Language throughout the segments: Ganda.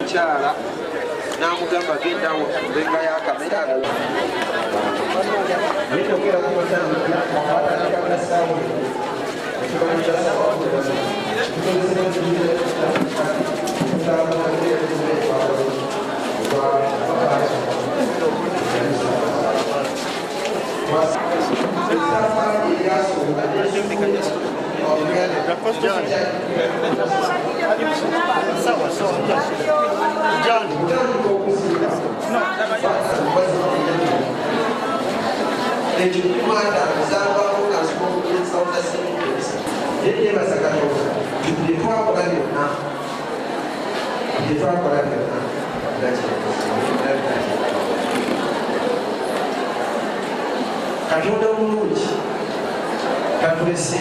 omukyala n'amugamba genda awo benga ya kamera Katonda mulungi katulese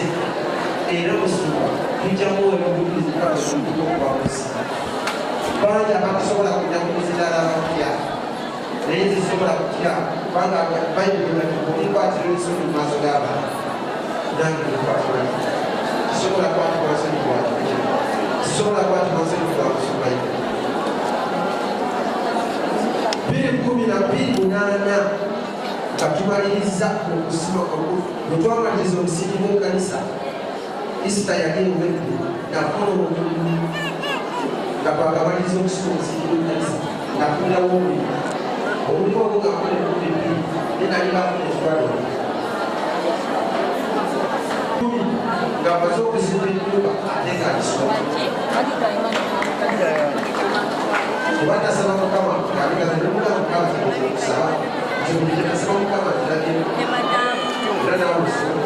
era musuba tujjamu ebibulizi kaasuukubamusi bangi abakusobola kujja kumuzirala abakutya naye zisobola kutya kubanga bayibuli omukwatira ensonyi mu maaso g'abantu nange nkwatira kisobola kwatibwa nsonyi gwakiki kisobola kwatibwa nsonyi gwakusobayibuli 2018 katumaliriza okusima bwetwamaliriza omusingi gw'enkanisa isita yagenweku nakola omulimu nga twakamaliriza okusima omusingi gw'enkanisa nakulirawo omulimu omulimu ogwo gakola ebiri nenalibafuna ekitwalo nga amaze okuzimba ennyumba ate ng'akisoma kuba tasaba mukama aligazemukama kusaba kinasaba mukama era nawe okusoma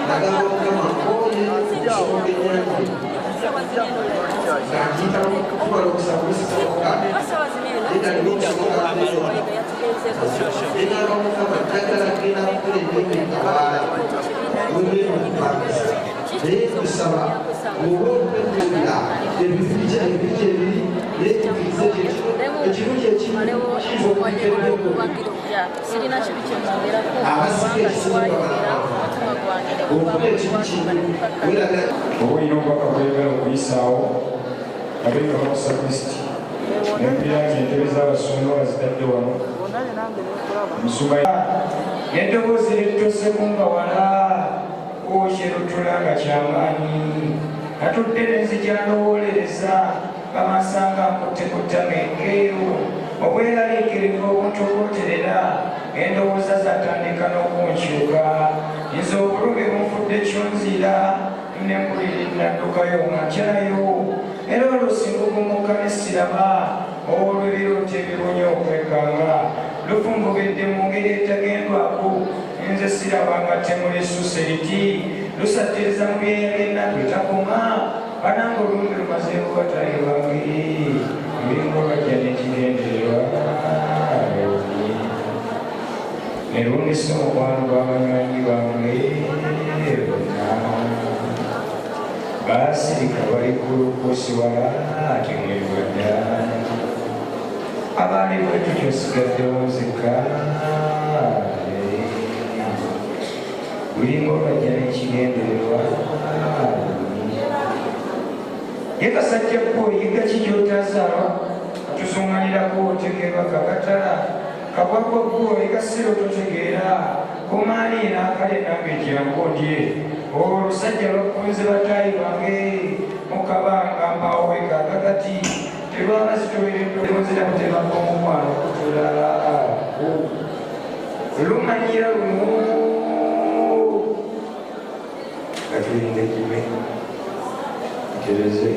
nagamba mukama oye okusomogenyange ngakiyita kumala okusaba okusisamuka enalina okusomoka enaba mukama jagala genda kukola ebyenge kabaala webeemupakisa naye kusaba oba okubeera ebifirija ebiri nekikiriza ekirungi ekimu kiyinza okukeberaabasika ekisobola ekimu kimu oba olina obubaka bweyagala okuyisaawo abeeka bakusa kristi nempiranga entebe z'abasumba bazitadde wano musumba n'eddoboozi erittoseku nga wala okyerutula nga kyamaanyi atudde nenzijanowolereza bamasanga nkutekutama enkeeru obweraliikirivu obuntoboterera endowooza zatandika n'okunkyuka nze obulumi bunfudde kyonzira nempuliri naddukayo makyalayo era olusingugumuka nesiraba olw'ebirooto ebirunye okwekanga lufumbugedde mu ngeri etagendwako nze sirabanga temuli suseriti lusattiriza mu byeyagenda bitakoma bananga olumbi lumazeewo batayi bange ebiringa olwajja nekigendererwa nerundisa omukwano gw'abanywanyi bange bonna baasirika bali kulukusiwala ate mwerwadda abaali bwetu kyosigaddewo nzika bulinga olwajja nekigendererwa ye kasajja kwoyiga kijotazaalwa atuzunganirako otegerwa kakatala kabwako gwoyiga siro totegeera kumaaliina akale nange jankondye olusajja lwakunze bataayi bange mukabanga mpawoweka kakati tebabazitowereddonzira kutebaka omukwano okutulala lumanyira lumu katulinde kime tereze